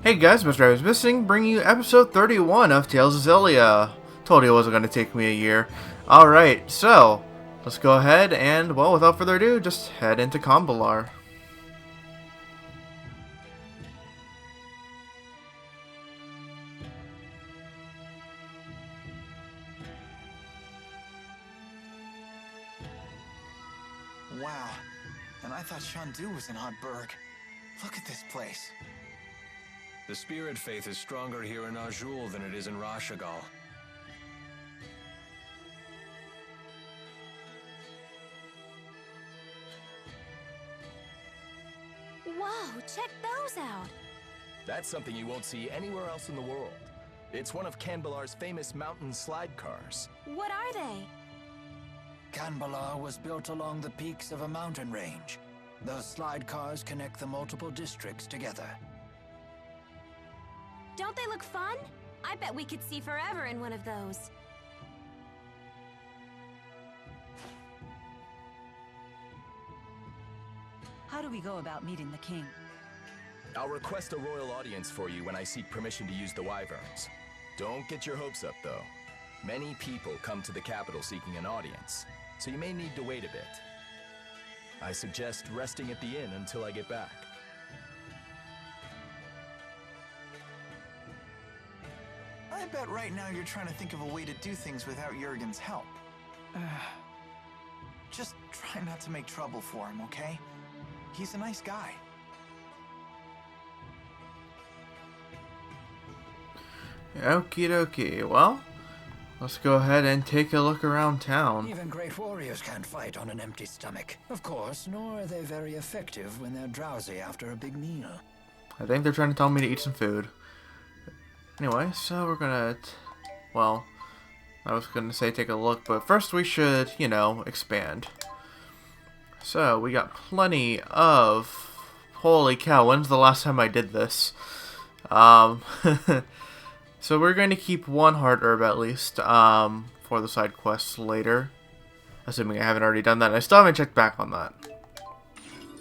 Hey guys, Mr. I was Missing, bringing you episode 31 of Tales of Xillia. Told you it wasn't going to take me a year. Alright, so, let's go ahead and, well, without further ado, just head into Kanbalar. Wow, and I thought Shandu was in Hotberg. Look at this place. The spirit faith is stronger here in Auj Oule than it is in Rashagal. Whoa, check those out! That's something you won't see anywhere else in the world. It's one of Kanbalar's famous mountain slide cars. What are they? Kanbalar was built along the peaks of a mountain range. Those slide cars connect the multiple districts together. Don't they look fun? I bet we could see forever in one of those. How do we go about meeting the king? I'll request a royal audience for you when I seek permission to use the wyverns. Don't get your hopes up, though. Many people come to the capital seeking an audience, so you may need to wait a bit. I suggest resting at the inn until I get back. I bet right now you're trying to think of a way to do things without Jurgen's help. Just try not to make trouble for him, okay? He's a nice guy. Okie dokie, well, let's go ahead and take a look around town. Even great warriors can't fight on an empty stomach. Of course, nor are they very effective when they're drowsy after a big meal. I think they're trying to tell me to eat some food. Anyway, so we're gonna, well, I was gonna say take a look, but first we should, expand. So, we got plenty of, holy cow, when's the last time I did this? So we're going to keep one heart herb at least, for the side quests later. Assuming I haven't already done that, I still haven't checked back on that.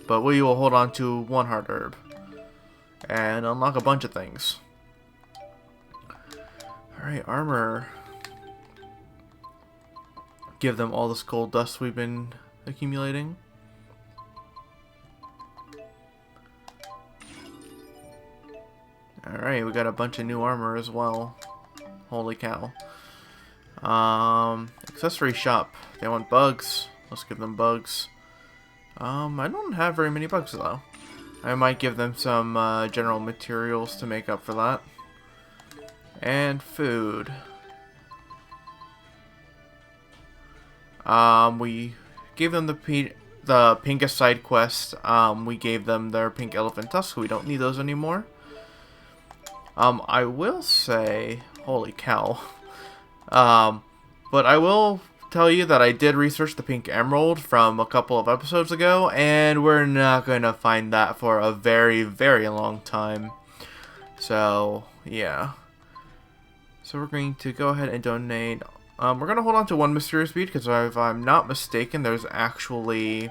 But we will hold on to one heart herb. And unlock a bunch of things. Alright, armor. Give them all this gold dust we've been accumulating. Alright, we got a bunch of new armor as well. Holy cow. Accessory shop. They want bugs. Let's give them bugs. I don't have very many bugs though. I might give them some general materials to make up for that. And food. We gave them the pinkest side quest. We gave them their pink elephant tusks. We don't need those anymore. I will say, holy cow. But I will tell you that I did research the pink emerald from a couple of episodes ago, and we're not going to find that for a very, very long time. So, yeah. So we're going to go ahead and donate. We're going to hold on to one mysterious bead, because if I'm not mistaken, there's actually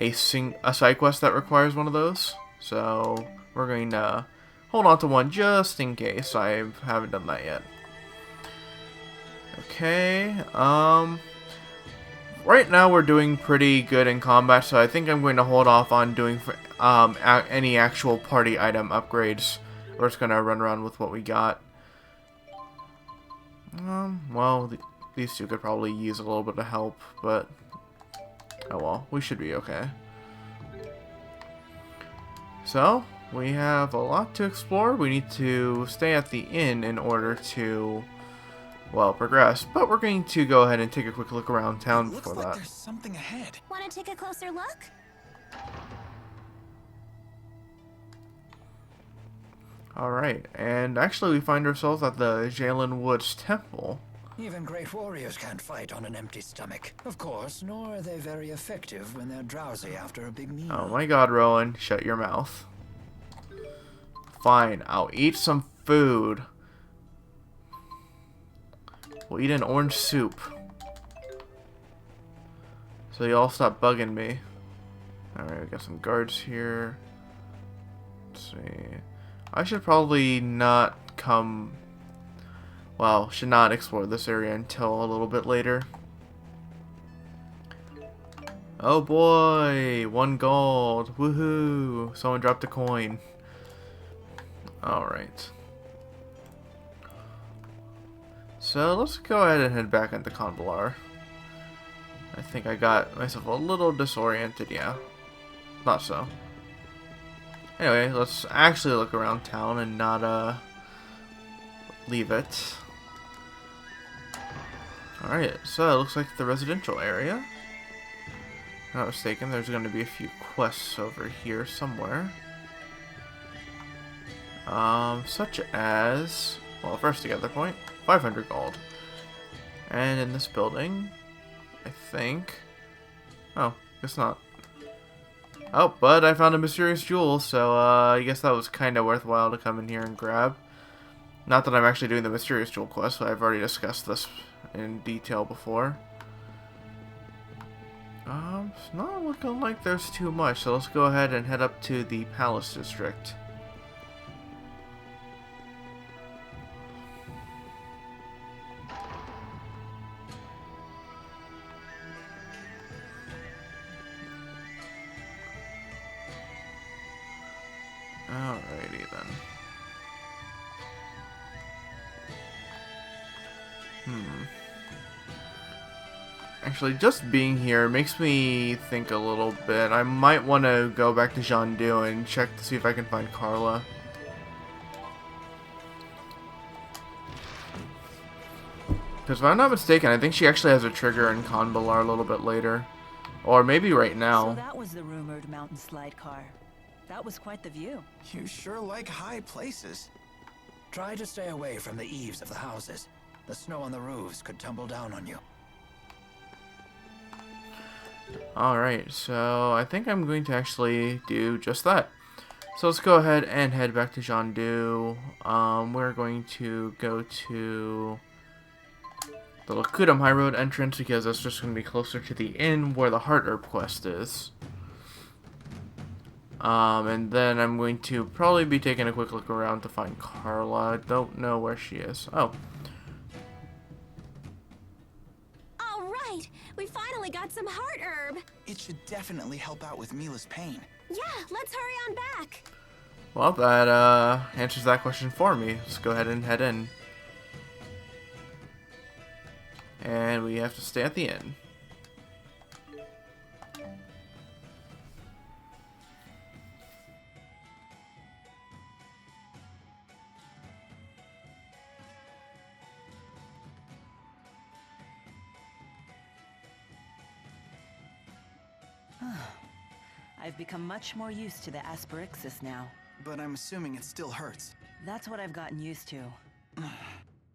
a side quest that requires one of those. So we're going to hold on to one just in case. I haven't done that yet. Okay, right now we're doing pretty good in combat, so I think I'm going to hold off on doing any actual party item upgrades. We're just going to run around with what we got. Well, these two could probably use a little bit of help, but oh well, we should be okay. So, we have a lot to explore. We need to stay at the inn in order to, well, progress. But we're going to go ahead and take a quick look around town before Looks like that. there's something ahead. Want to take a closer look? Alright, and actually we find ourselves at the Jalen Woods Temple. Even great warriors can't fight on an empty stomach. Of course, nor are they very effective when they're drowsy after a big meal. Oh my god, Rowan, shut your mouth. Fine, I'll eat some food. We'll eat an orange soup. So you all stop bugging me. Alright, we got some guards here. Let's see. I should probably not come... Well, should not explore this area until a little bit later. Oh boy! 1 gold! Woohoo! Someone dropped a coin. Alright. So let's go ahead and head back into Kanbalar. I think I got myself a little disoriented, yeah. Not so. Anyway, let's actually look around town and not, leave it. Alright, so it looks like the residential area. If I'm not mistaken, there's going to be a few quests over here somewhere. Such as... Well, first together point, 500 gold. And in this building, I think... Oh, guess not. Oh, but I found a mysterious jewel, so I guess that was kind of worthwhile to come in here and grab. Not that I'm actually doing the mysterious jewel quest, but I've already discussed this in detail before. It's not looking like there's too much, so let's go ahead and head up to the Palace District. Alrighty then. Actually, just being here makes me think a little bit. I might want to go back to Xillia and check to see if I can find Carla. Because if I'm not mistaken, I think she actually has a trigger in Kanbalar a little bit later. Or maybe right now. So that was the rumored mountain slide car. That was quite the view. You sure like high places. Try to stay away from the eaves of the houses. The snow on the roofs could tumble down on you. Alright, so I think I'm going to actually do just that. So let's go ahead and head back to Xillia. We're going to go to the Lakudam High Road entrance because that's just going to be closer to the inn where the Heart Herb quest is. And then I'm going to probably be taking a quick look around to find Carla. I don't know where she is. Oh. All right, we finally got some heart herb. It should definitely help out with Mila's pain. Yeah, let's hurry on back. Well, that answers that question for me. Let's go ahead and head in. And we have to stay at the inn. I've become much more used to the asperixis now. But I'm assuming it still hurts. That's what I've gotten used to.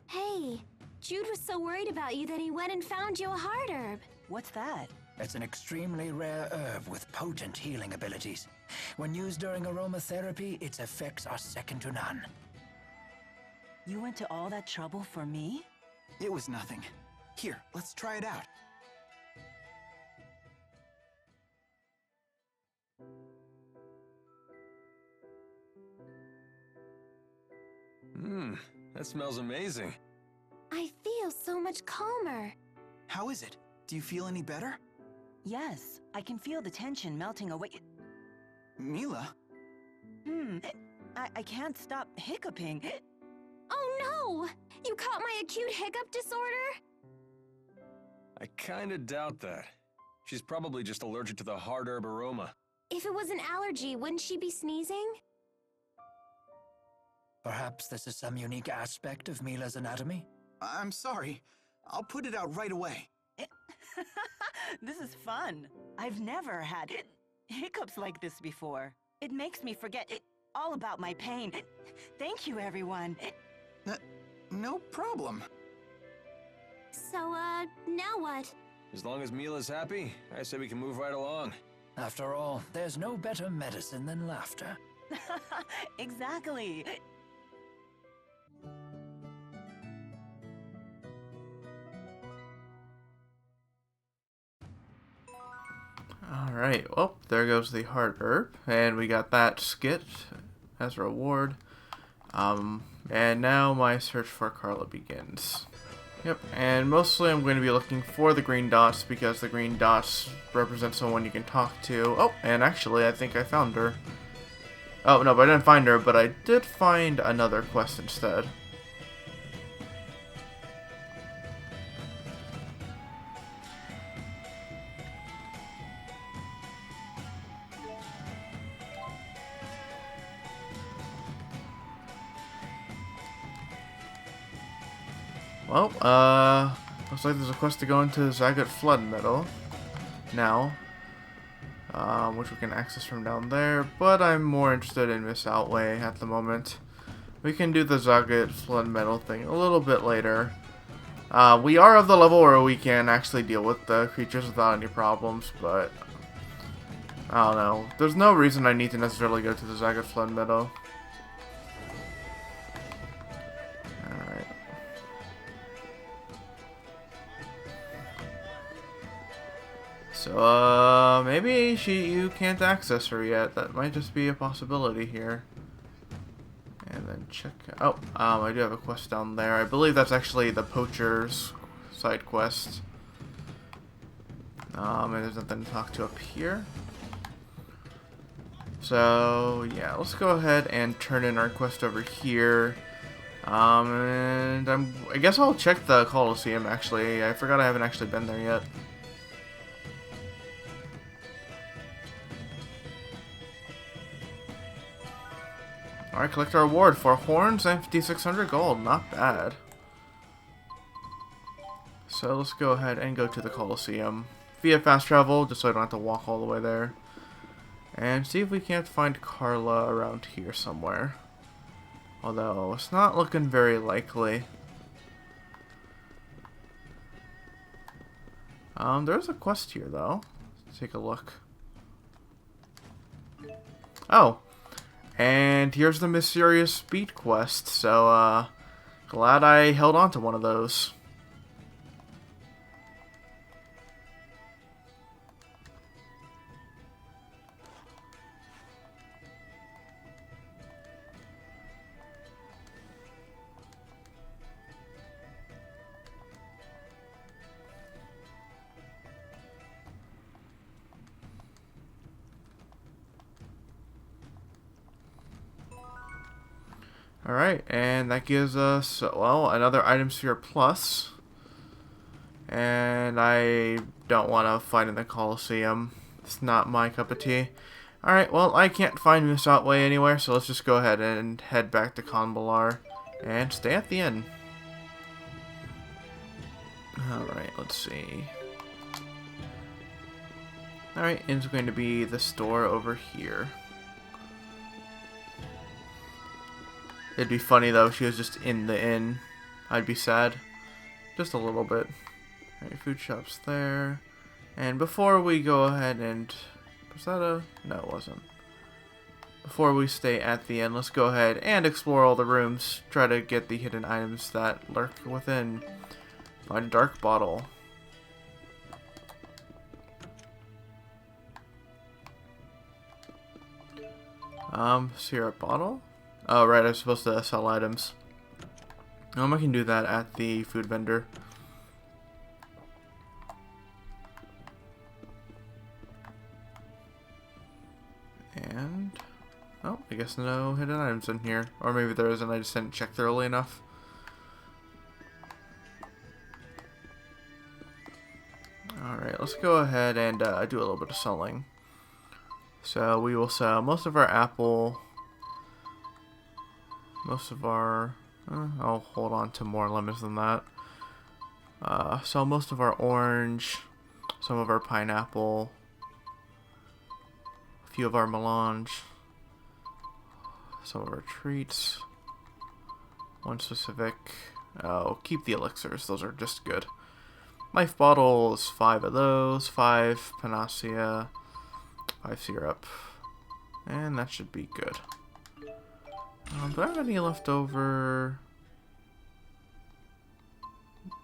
Hey, Jude was so worried about you that he went and found you a heart herb. What's that? It's an extremely rare herb with potent healing abilities. When used during aromatherapy, its effects are second to none. You went to all that trouble for me? It was nothing. Here, let's try it out. That smells amazing. I feel so much calmer. How is it? Do you feel any better? Yes, I can feel the tension melting away. Mila? I can't stop hiccuping. Oh no! You caught my acute hiccup disorder? I kinda doubt that. She's probably just allergic to the hard herb aroma. If it was an allergy, wouldn't she be sneezing? Perhaps this is some unique aspect of Mila's anatomy? I'm sorry. I'll put it out right away. This is fun. I've never had hiccups like this before. It makes me forget all about my pain. Thank you, everyone. No problem. So, now what? As long as Mila's happy, I say we can move right along. After all, there's no better medicine than laughter. Exactly. Alright, well, there goes the heart herb. And we got that skit as a reward. And now my search for Carla begins. Yep, and mostly I'm going to be looking for the green dots because the green dots represent someone you can talk to. Oh, and actually I think I found her. Oh, no, but I didn't find her, but I did find another quest instead. Well, looks like there's a quest to go into Zagat Flood Meadow now, which we can access from down there, but I'm more interested in Miss Outway at the moment. We can do the Zagat Flood Meadow thing a little bit later. We are of the level where we can actually deal with the creatures without any problems, but I don't know. There's no reason I need to necessarily go to the Zagat Flood Meadow. Alright. So, maybe you can't access her yet. That might just be a possibility here. And then check... Oh, I do have a quest down there. I believe that's actually the Poacher's side quest. And there's nothing to talk to up here. So, yeah, let's go ahead and turn in our quest over here. And I guess I'll check the Colosseum, actually. I forgot I haven't actually been there yet. Alright, collect our reward. 4 horns and 5,600 gold. Not bad. So let's go ahead and go to the Colosseum via fast travel, just so I don't have to walk all the way there. And see if we can't find Carla around here somewhere. Although, it's not looking very likely. There's a quest here, though. Let's take a look. Oh! And here's the mysterious speed quest, so, glad I held on to one of those. Alright, and that gives us, well, another item sphere plus. And I don't want to fight in the Colosseum. It's not my cup of tea. Alright, well, I can't find Miss Outway anywhere, so let's just go ahead and head back to Kanbalar and stay at the inn. Alright, let's see. Alright, inn's going to be the store over here. It'd be funny though if she was just in the inn. I'd be sad. Just a little bit. Alright, food shop's there. And before we go ahead and... Was that a... No, it wasn't. Before we stay at the inn, let's go ahead and explore all the rooms. Try to get the hidden items that lurk within. Find a dark bottle. Syrup bottle? Oh, right, I'm supposed to sell items. I can do that at the food vendor. And... Oh, I guess no hidden items in here. Or maybe there isn't, I just didn't check thoroughly enough. Alright, let's go ahead and do a little bit of selling. So we will sell most of our apple... Most of our... I'll hold on to more lemons than that. Sell most of our orange, some of our pineapple, a few of our melange, some of our treats, one specific... Oh, keep the elixirs, those are just good. Life bottles, 5 of those, 5 panacea, 5 syrup, and that should be good. Do I have any leftover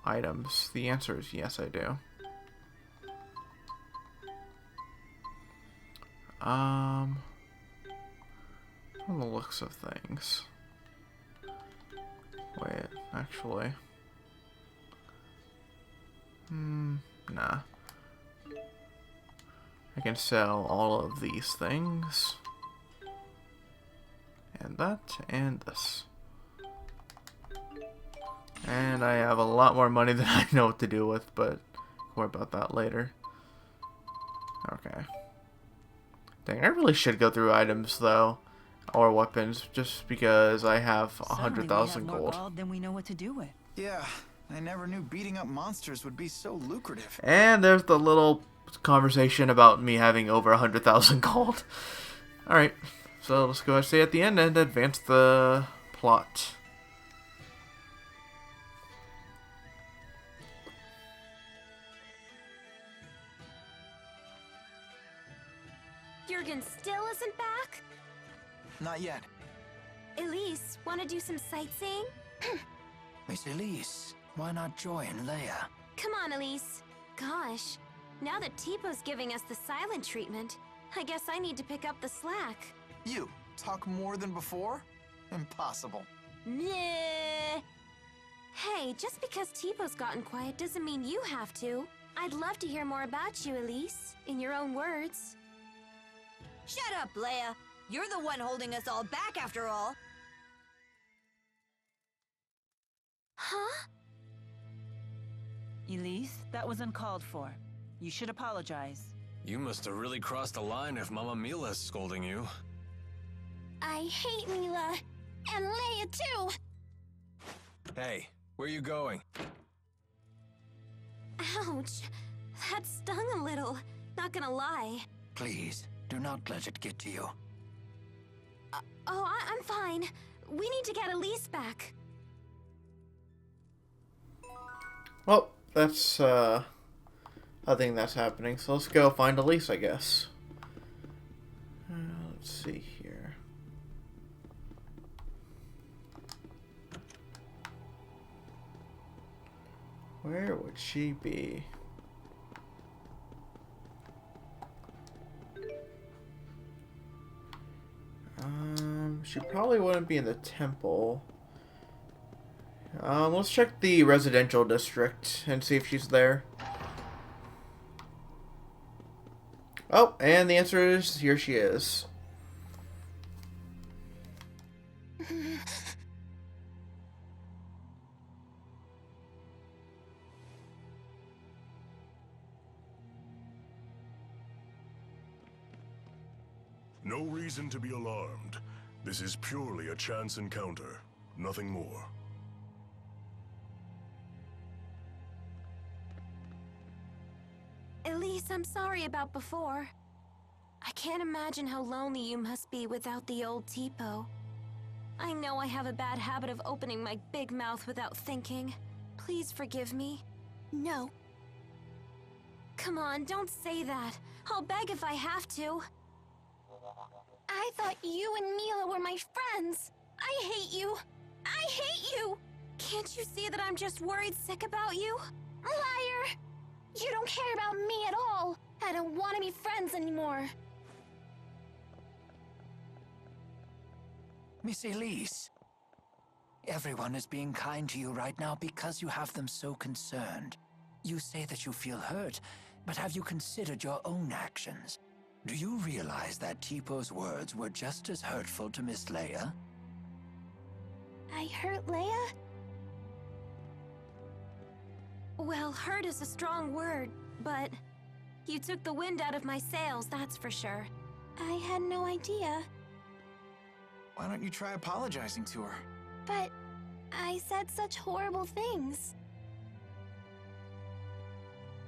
items? The answer is yes, I do. On the looks of things. Wait, actually. Nah. I can sell all of these things. And that, and this. And I have a lot more money than I know what to do with, but worry about that later. Okay. Dang, I really should go through items, though. Or weapons, just because I have 100,000 gold. Gold than we know what to do with. Yeah, I never knew beating up monsters would be so lucrative. And there's the little conversation about me having over 100,000 gold. Alright, so let's go and stay at the end and advance the plot. Jurgen still isn't back? Not yet. Elise, wanna do some sightseeing? Miss Elise, why not join Leia? Come on, Elise. Gosh, now that Tipo's giving us the silent treatment, I guess I need to pick up the slack. You talk more than before? Impossible. Nah. Hey, just because Tipo's gotten quiet doesn't mean you have to. I'd love to hear more about you, Elise, in your own words. Shut up, Leia. You're the one holding us all back after all. Huh? Elise, that was uncalled for. You should apologize. You must have really crossed the line if Mama Mila's scolding you. I hate Mila. And Leia, too. Hey, where you going? Ouch. That stung a little. Not gonna lie. Please, do not let it get to you. I'm fine. We need to get Elise back. Well, that's a thing that's happening. So let's go find Elise, I guess. Let's see here. Where would she be? She probably wouldn't be in the temple. Let's check the residential district and see if she's there. Oh, and the answer is here she is. No reason to be alarmed. This is purely a chance encounter, nothing more. Elise, I'm sorry about before. I can't imagine how lonely you must be without the old Tipo. I know I have a bad habit of opening my big mouth without thinking. Please forgive me. No. Come on, don't say that. I'll beg if I have to. I thought you and Mila were my friends. I hate you. I hate you. Can't you see that I'm just worried sick about you? Liar! You don't care about me at all. I don't want to be friends anymore. Miss Elise, everyone is being kind to you right now because you have them so concerned. You say that you feel hurt, but have you considered your own actions? Do you realize that Tipo's words were just as hurtful to Miss Leia? I hurt Leia? Well, hurt is a strong word, but you took the wind out of my sails, that's for sure. I had no idea. Why don't you try apologizing to her? But I said such horrible things.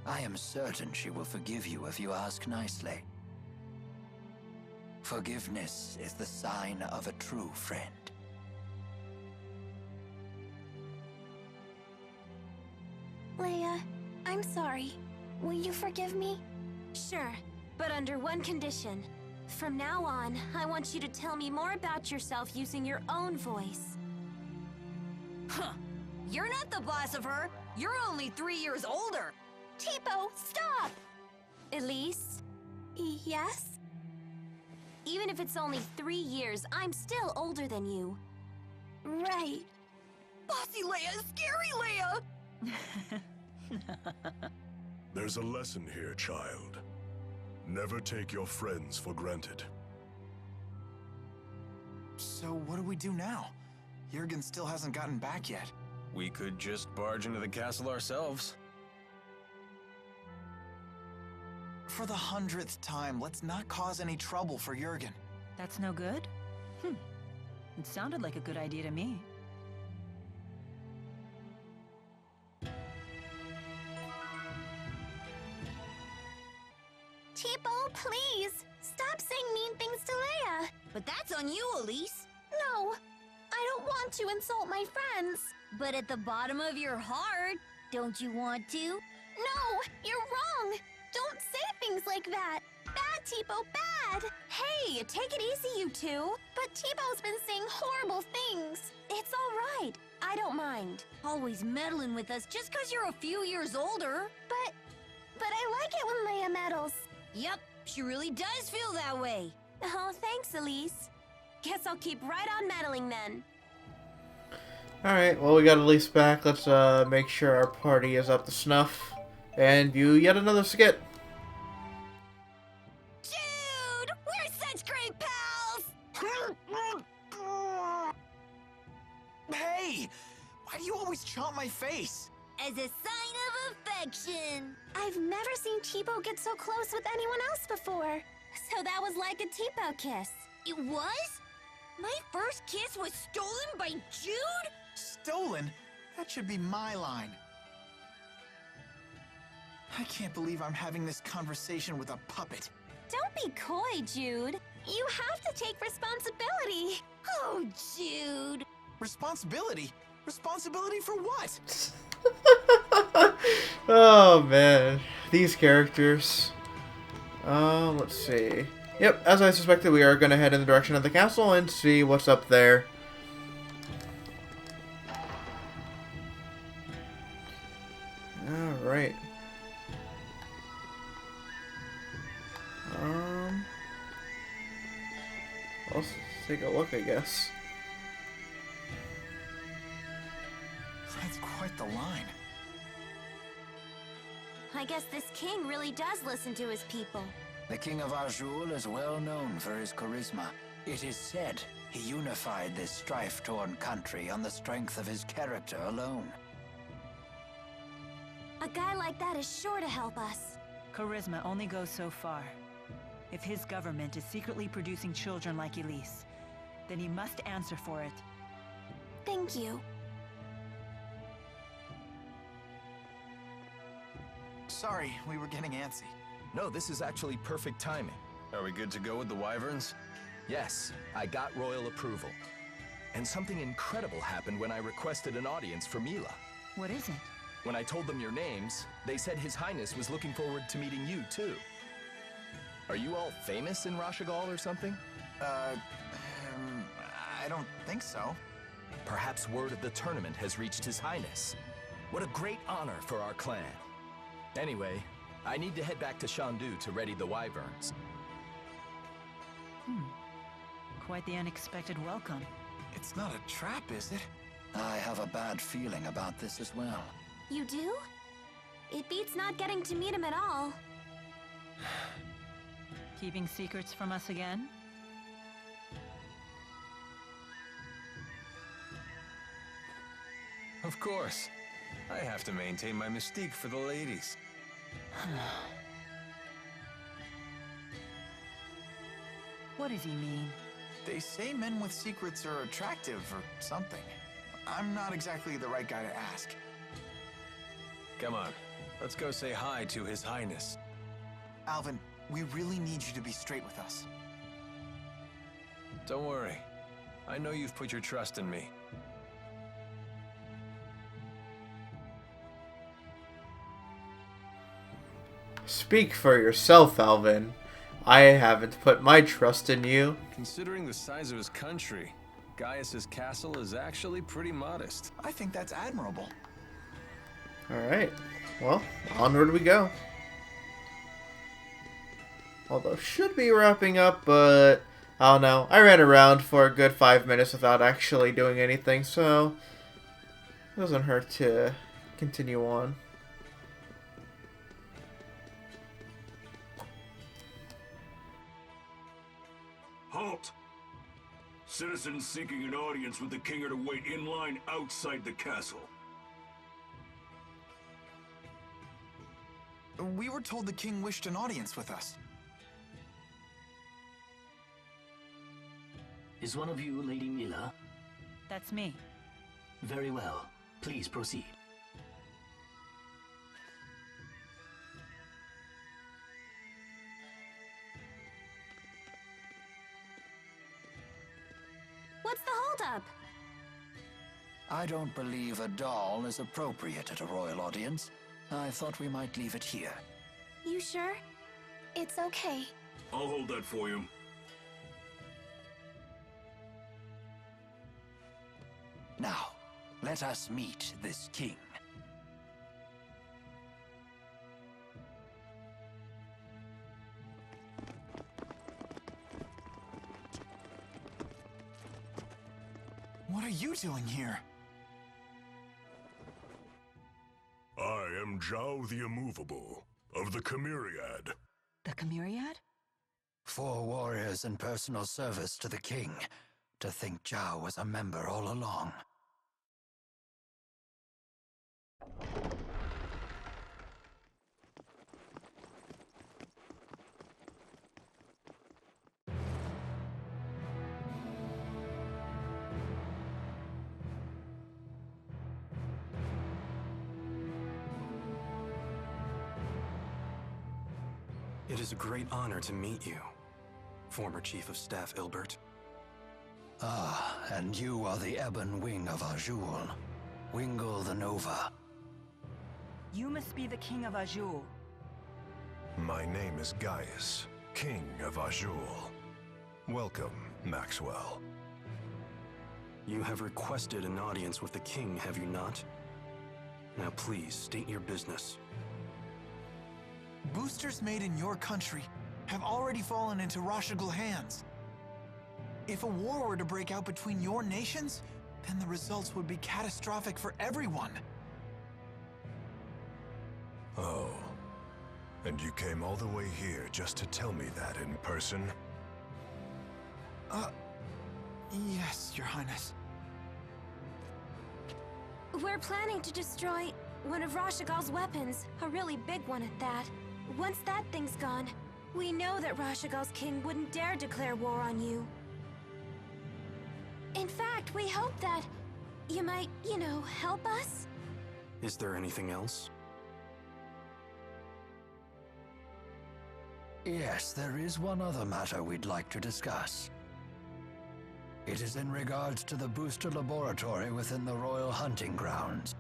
I am certain she will forgive you if you ask nicely. Forgiveness is the sign of a true friend. Leia, I'm sorry. Will you forgive me? Sure, but under one condition. From now on, I want you to tell me more about yourself using your own voice. Huh. You're not the boss of her. You're only 3 years older. Tipo, stop! Elise? Yes? Even if it's only 3 years, I'm still older than you. Right. Bossy Leia is scary Leia! There's a lesson here, child. Never take your friends for granted. So what do we do now? Jurgen still hasn't gotten back yet. We could just barge into the castle ourselves. For the 100th time, let's not cause any trouble for Jurgen. That's no good? It sounded like a good idea to me. Tipo, please! Stop saying mean things to Leia! But that's on you, Elise. No! I don't want to insult my friends! But at the bottom of your heart, don't you want to? No! You're wrong! Don't say things like that! Bad, Tipo, bad! Hey, take it easy, you two! But Tipo's been saying horrible things! It's alright. I don't mind. Always meddling with us just 'cause you're a few years older. But I like it when Leia meddles. Yep, she really does feel that way. Oh, thanks, Elise. Guess I'll keep right on meddling then. Alright, well, we got Elise back. Let's make sure our party is up to snuff and view yet another skit. Dude, we're such great pals! Hey! Why do you always chomp my face? As a sign of affection. I've never seen Tipo get so close with anyone else before. So that was like a Tipo kiss. It was? My first kiss was stolen by Jude? Stolen? That should be my line. I can't believe I'm having this conversation with a puppet. Don't be coy, Jude. You have to take responsibility. Oh, Jude. Responsibility? Responsibility for what? Oh man, these characters. Let's see. Yep, as I suspected, we are going to head in the direction of the castle and see what's up there. Alright. Let's take a look, I guess. That's quite the line. I guess this king really does listen to his people. The king of Auj Oule is well known for his charisma. It is said he unified this strife-torn country on the strength of his character alone. A guy like that is sure to help us. Charisma only goes so far. If his government is secretly producing children like Elise, then he must answer for it. Thank you. Sorry, we were getting antsy. No, this is actually perfect timing. Are we good to go with the wyverns? Yes, I got royal approval. And something incredible happened when I requested an audience for Mila. What is it? When I told them your names, they said His Highness was looking forward to meeting you, too. Are you all famous in Rashagal or something? I don't think so. Perhaps word of the tournament has reached His Highness. What a great honor for our clan. Anyway, I need to head back to Shandu to ready the wyverns. Quite the unexpected welcome. It's not a trap, is it? I have a bad feeling about this as well. You do? It beats not getting to meet him at all. Keeping secrets from us again? Of course. I have to maintain my mystique for the ladies. What does he mean? They say men with secrets are attractive or something. I'm not exactly the right guy to ask. Come on, let's go say hi to His Highness. Alvin, we really need you to be straight with us. Don't worry. I know you've put your trust in me. Speak for yourself, Alvin. I haven't put my trust in you. Considering the size of his country, Gaius's castle is actually pretty modest. I think that's admirable. Alright. Well, onward we go. Although, should be wrapping up, but I don't know. I ran around for a good 5 minutes without actually doing anything, so Doesn't hurt to continue on. Halt! Citizens seeking an audience with the king are to wait in line outside the castle. We were told the king wished an audience with us. Is one of you Lady Mila? That's me. Very well. Please proceed. What's the holdup? I don't believe a doll is appropriate at a royal audience. I thought we might leave it here. You sure? It's okay. I'll hold that for you. Now, let us meet this king. What are you doing here? I am Zhao the Immovable, of the Chimeriad. The Chimeriad? 4 warriors in personal service to the king. To think Zhao was a member all along. It is a great honor to meet you, former Chief of Staff Ilbert. Ah, and you are the ebon wing of Auj Oule, Wingle the Nova. You must be the king of Auj Oule. My name is Gaius, King of Auj Oule. Welcome, Maxwell. You have requested an audience with the king, have you not? Now please, state your business. Boosters made in your country have already fallen into Rashigal hands. If a war were to break out between your nations, then the results would be catastrophic for everyone. Oh. And you came all the way here just to tell me that in person? Yes, Your Highness. We're planning to destroy one of Rashigal's weapons, a really big one at that. Once that thing's gone, we know that Rashigal's king wouldn't dare declare war on you. In fact, we hope that you might, help us? Is there anything else? Yes, there is one other matter we'd like to discuss. It is in regards to the booster laboratory within the royal hunting grounds.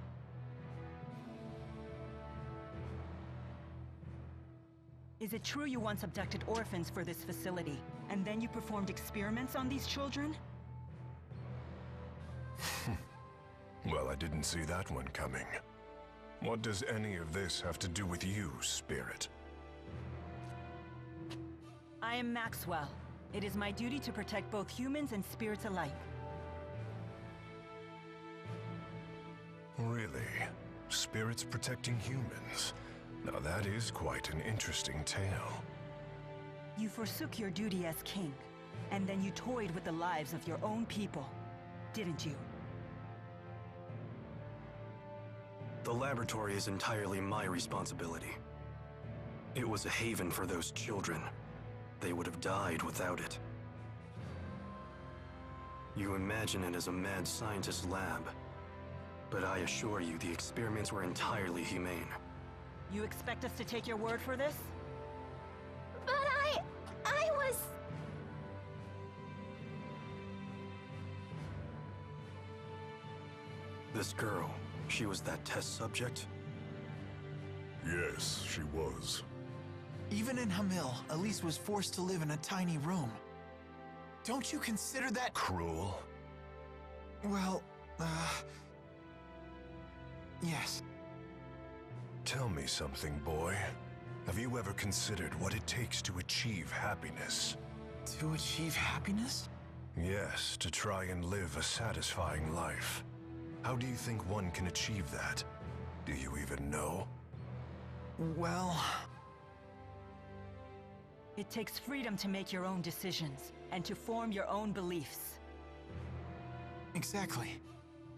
Is it true you once abducted orphans for this facility, and then you performed experiments on these children? Well, I didn't see that one coming. What does any of this have to do with you, Spirit? I am Maxwell. It is my duty to protect both humans and spirits alike. Really? Spirits protecting humans? Now that is quite an interesting tale. You forsook your duty as king, and then you toyed with the lives of your own people, didn't you? The laboratory is entirely my responsibility. It was a haven for those children. They would have died without it. You imagine it as a mad scientist's lab, but I assure you the experiments were entirely humane. You expect us to take your word for this? But I was... This girl, she was that test subject? Yes, she was. Even in Hamil, Elise was forced to live in a tiny room. Don't you consider that cruel? Well, yes. Tell me something, boy. Have you ever considered what it takes to achieve happiness? To achieve happiness? Yes, to try and live a satisfying life. How do you think one can achieve that? Do you even know? Well... It takes freedom to make your own decisions, and to form your own beliefs. Exactly.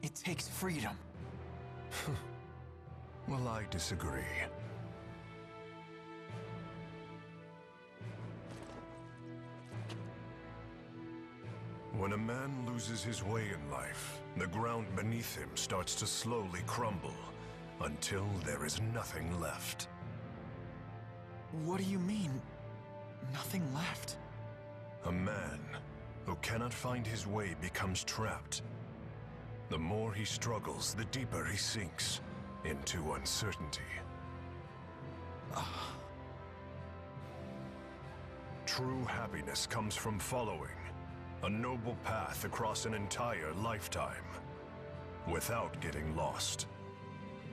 It takes freedom. Well, I disagree. When a man loses his way in life, the ground beneath him starts to slowly crumble, until there is nothing left. What do you mean, nothing left? A man who cannot find his way becomes trapped. The more he struggles, the deeper he sinks into uncertainty. True happiness comes from following a noble path across an entire lifetime, without getting lost.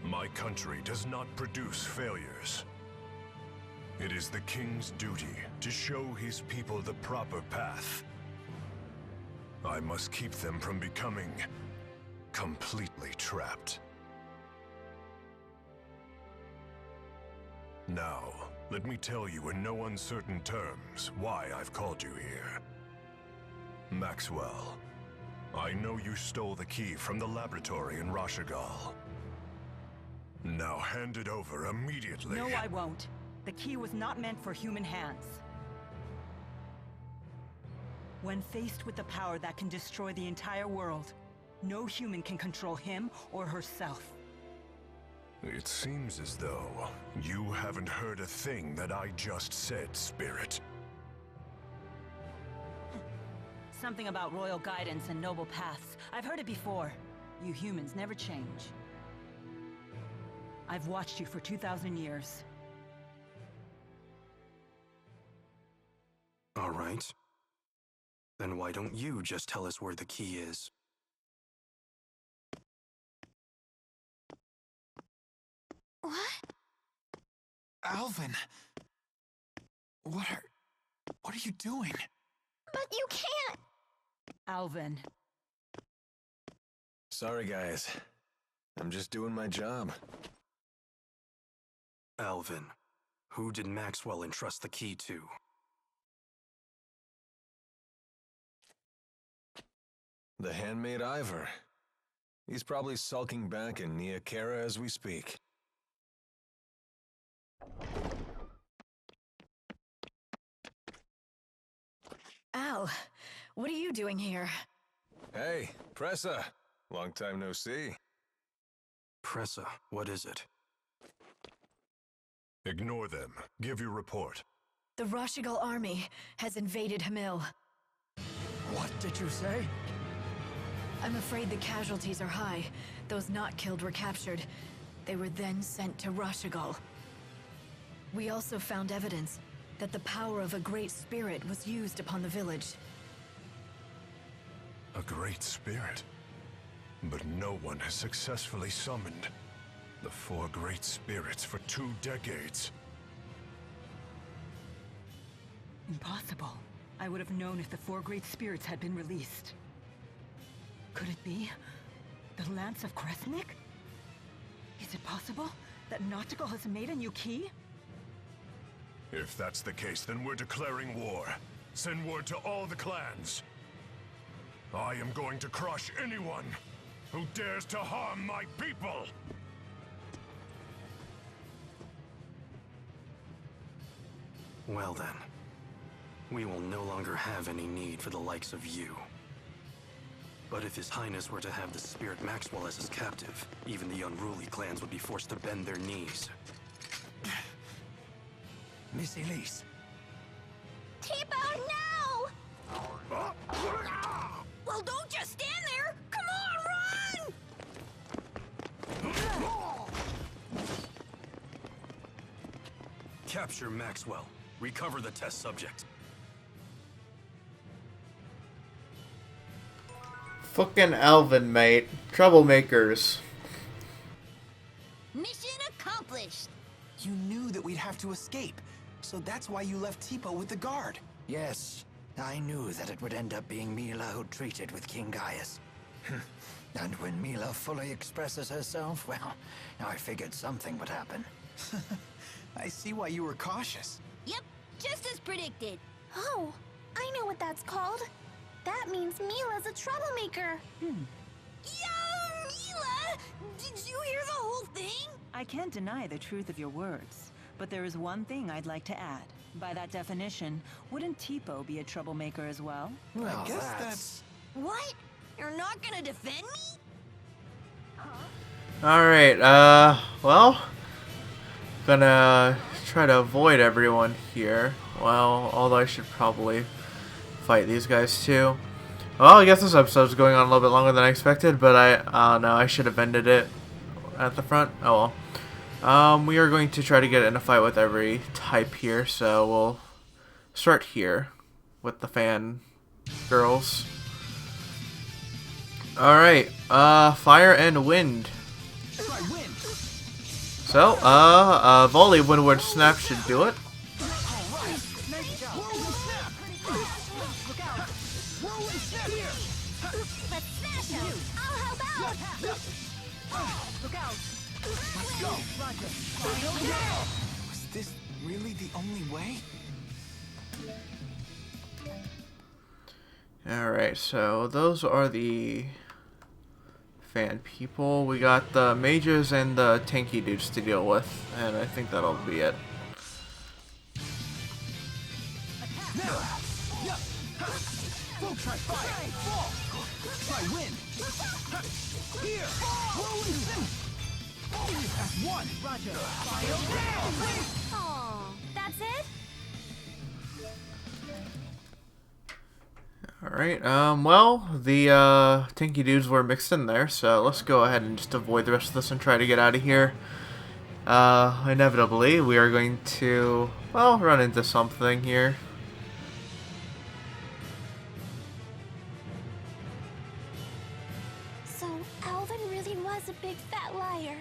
My country does not produce failures. It is the king's duty to show his people the proper path. I must keep them from becoming completely trapped. Now, let me tell you in no uncertain terms why I've called you here. Maxwell, I know you stole the key from the laboratory in Rashigal. Now hand it over immediately. No, I won't. The key was not meant for human hands. When faced with the power that can destroy the entire world, no human can control him or herself. It seems as though you haven't heard a thing that I just said, Spirit. Something about royal guidance and noble paths. I've heard it before. You humans never change. I've watched you for 2,000 years. All right. Then why don't you just tell us where the key is? What? Alvin! What are you doing? But you can't! Alvin. Sorry, guys. I'm just doing my job. Alvin, who did Maxwell entrust the key to? The handmaid Ivor. He's probably sulking back in Nia Khera as we speak. Al, what are you doing here? Hey, Pressa. Long time no see. Pressa, what is it? Ignore them. Give your report. The Rashigal army has invaded Hamil. What did you say? I'm afraid the casualties are high. Those not killed were captured. They were then sent to Rashigal. We also found evidence that the power of a great spirit was used upon the village. A great spirit? But no one has successfully summoned the 4 great spirits for 2 decades. Impossible. I would have known if the 4 great spirits had been released. Could it be the Lance of Kresnik? Is it possible that Nautical has made a new key? If that's the case, then we're declaring war. Send word to all the clans. I am going to crush anyone who dares to harm my people! Well then, we will no longer have any need for the likes of you. But if His Highness were to have the Spirit Maxwell as his captive, even the unruly clans would be forced to bend their knees. Miss Elise. Tipo, no! Well, don't just stand there! Come on, run! Capture Maxwell. Recover the test subject. Fucking Alvin, mate. Troublemakers. Mission accomplished! You knew that we'd have to escape, so that's why you left Tipo with the guard. Yes, I knew that it would end up being Mila who treated with King Gaius. And when Mila fully expresses herself, well, I figured something would happen. I see why you were cautious. Yep, just as predicted. Oh, I know what that's called. That means Mila's a troublemaker. Yo, Mila! Did you hear the whole thing? I can't deny the truth of your words, but there is one thing I'd like to add. By that definition, wouldn't Tipo be a troublemaker as well? Well, I guess that's... What? You're not gonna defend me? Alright, well, gonna try to avoid everyone here. Well, although I should probably fight these guys too. Well, I guess this episode's going on a little bit longer than I expected, but I don't know, I should have ended it at the front. Oh well. We are going to try to get in a fight with every type here, so we'll start here with the fan girls. Alright, fire and wind. So, volley of Windward Snap should do it. Was this really the only way? Alright, so those are the fan people. We got the mages and the tanky dudes to deal with, and I think that'll be it. Oh, that's it? Alright, well, the tanky dudes were mixed in there, so let's go ahead and just avoid the rest of this and try to get out of here. Inevitably, we are going to, well, run into something here. So, Alvin really was a big fat liar.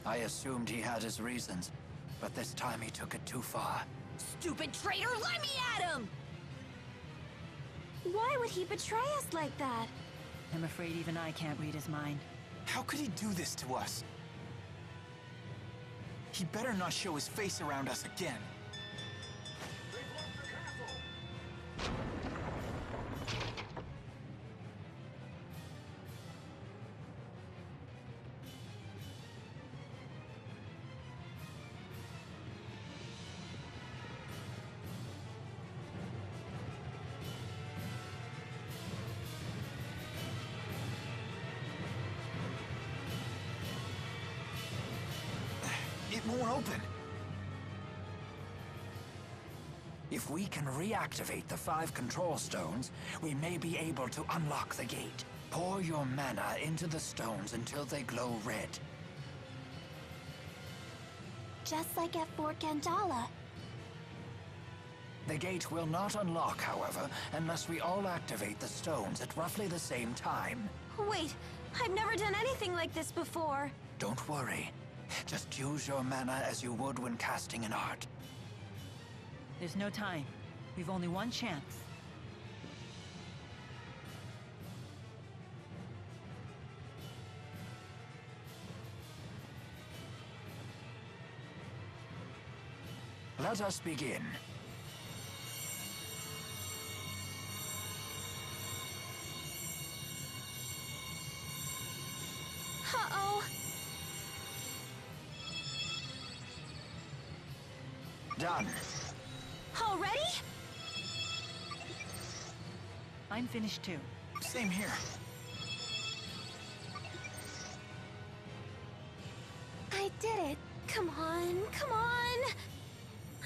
I assumed he had his reasons, but this time he took it too far. Stupid traitor, let me at him! Why would he betray us like that? I'm afraid even I can't read his mind. How could he do this to us? He better not show his face around us again. It won't open. If we can reactivate the 5 control stones, we may be able to unlock the gate. Pour your mana into the stones until they glow red. Just like at Fort Gandala. The gate will not unlock, however, unless we all activate the stones at roughly the same time. Wait, I've never done anything like this before. Don't worry. Just use your mana as you would when casting an art. There's no time. We've only one chance. Let us begin. Uh-oh. Done. Already? I'm finished too. Same here. I did it. Come on, come on.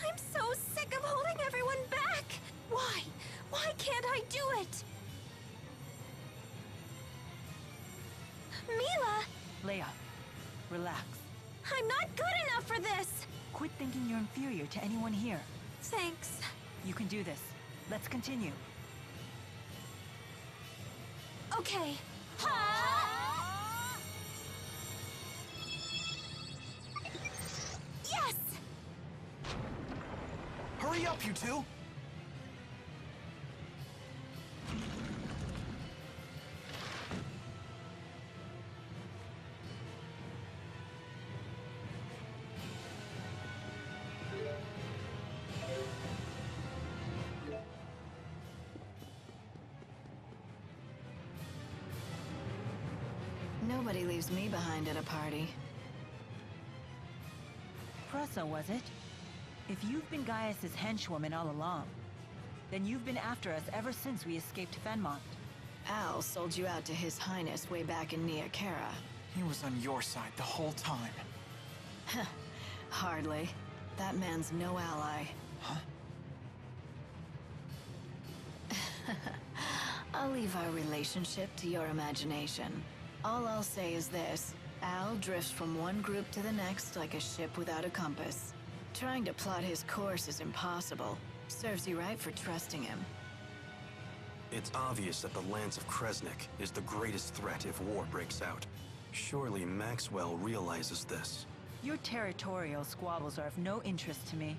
I'm so sick of holding everyone back. Why? Why can't I do it? Mila! Leia, relax. I'm not good enough for this. Quit thinking you're inferior to anyone here. Thanks. You can do this. Let's continue. Okay. Ha! Yes! Hurry up, you two! Nobody leaves me behind at a party. Pressa, was it? If you've been Gaius's henchwoman all along, then you've been after us ever since we escaped Fenmont. Al sold you out to His Highness way back in Nia Khera. He was on your side the whole time. Hardly. That man's no ally. Huh? I'll leave our relationship to your imagination. All I'll say is this. Al drifts from one group to the next like a ship without a compass. Trying to plot his course is impossible. Serves you right for trusting him. It's obvious that the Lance of Kresnik is the greatest threat if war breaks out. Surely Maxwell realizes this. Your territorial squabbles are of no interest to me.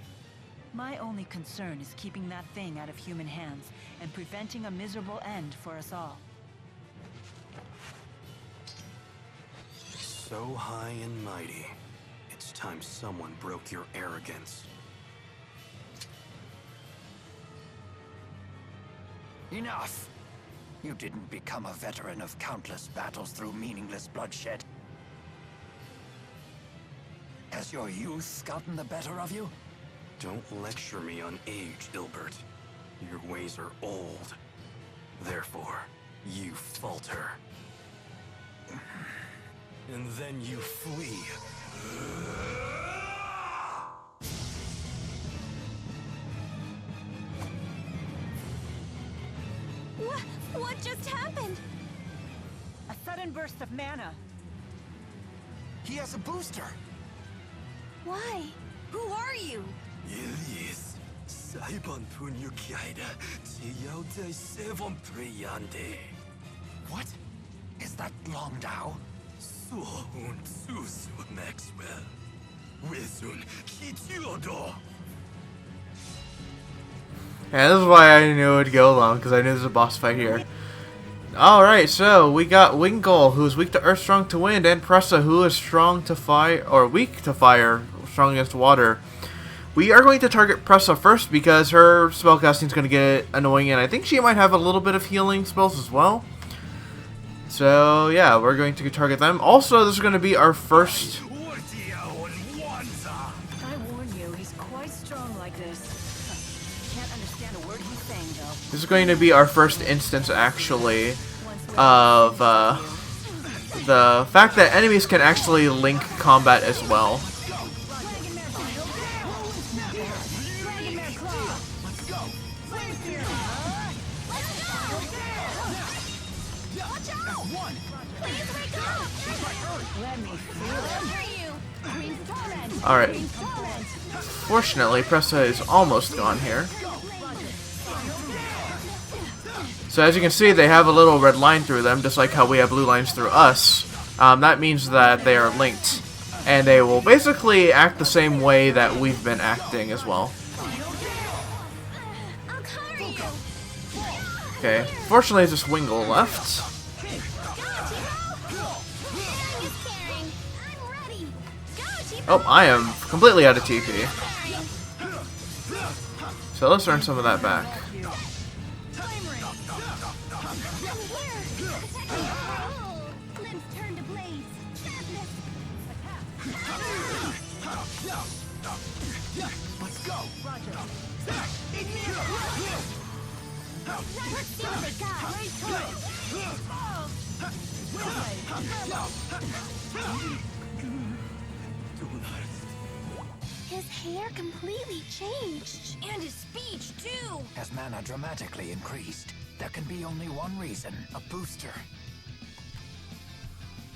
My only concern is keeping that thing out of human hands and preventing a miserable end for us all. So high and mighty. It's time someone broke your arrogance. Enough! You didn't become a veteran of countless battles through meaningless bloodshed. Has your youth gotten the better of you? Don't lecture me on age, Ilbert. Your ways are old. Therefore, you falter. And then you flee. What just happened? A sudden burst of mana. He has a booster! Why? Who are you? Elias, Saibon Punyukiida, Tiyaude Sevon Priyande. What? Is that Longdao? Suhun Susu Maxwell. Wizun Kitiodo. Yeah, this is why I knew it would go long, because I knew there's a boss fight here. Alright, so we got Wingull, who's weak to earth, strong to wind, and Pressa, who is strong to fire, or weak to fire, strong against water. We are going to target Pressa first, because her spellcasting is going to get annoying, and I think she might have a little bit of healing spells as well. So, yeah, we're going to target them. Also, this is going to be our first... I warn you, he's quite strong like this. Can't understand a word he's saying, though. This is going to be our first instance, actually, of the fact that enemies can actually link combat as well. Alright. Fortunately, Pressa is almost gone here. So as you can see, they have a little red line through them, just like how we have blue lines through us. That means that they are linked. And they will basically act the same way that we've been acting as well. Okay, fortunately it's just Wingull left. Oh, I am completely out of TP. So let's earn some of that back. His hair completely changed. And his speech, too. As mana dramatically increased, there can be only one reason. A booster.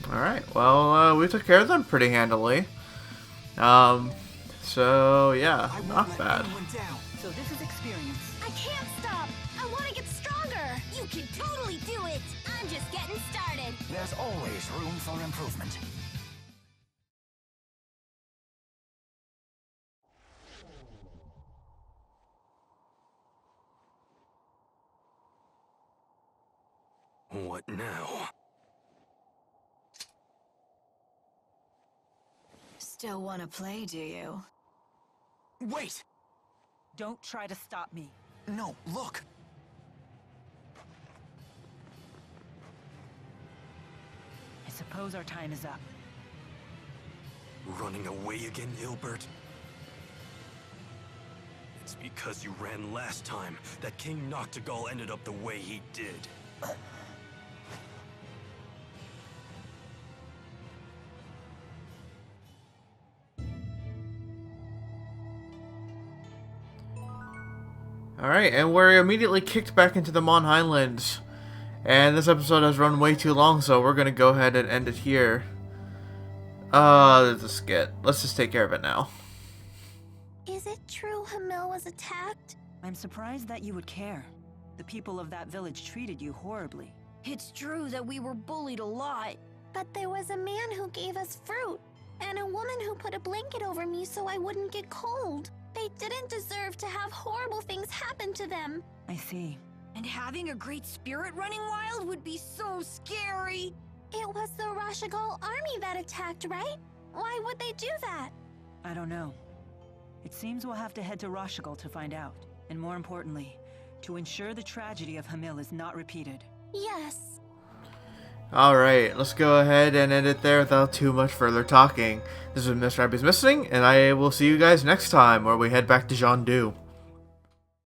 Alright, well, we took care of them pretty handily. So, yeah, not bad. So this is experience. I can't stop. I want to get stronger. You can totally do it. I'm just getting started. There's always room for improvement. What now? Still want to play, do you? Wait! Don't try to stop me. No, look! I suppose our time is up. Running away again, Ilbert? It's because you ran last time that King Noctigal ended up the way he did. Alright, and we're immediately kicked back into the Mon Highlands. And this episode has run way too long, so we're gonna go ahead and end it here. Let's just take care of it now. Is it true Hamil was attacked? I'm surprised that you would care. The people of that village treated you horribly. It's true that we were bullied a lot. But there was a man who gave us fruit, and a woman who put a blanket over me so I wouldn't get cold. They didn't deserve to have horrible things happen to them. I see. And having a great spirit running wild would be so scary. It was the Rashigal army that attacked, right? Why would they do that? I don't know. It seems we'll have to head to Rashigal to find out. And more importantly, to ensure the tragedy of Hamil is not repeated. Yes. Alright, let's go ahead and end it there without too much further talking. This is Mr. Abby's Missing, and I will see you guys next time where we head back to Jean Du.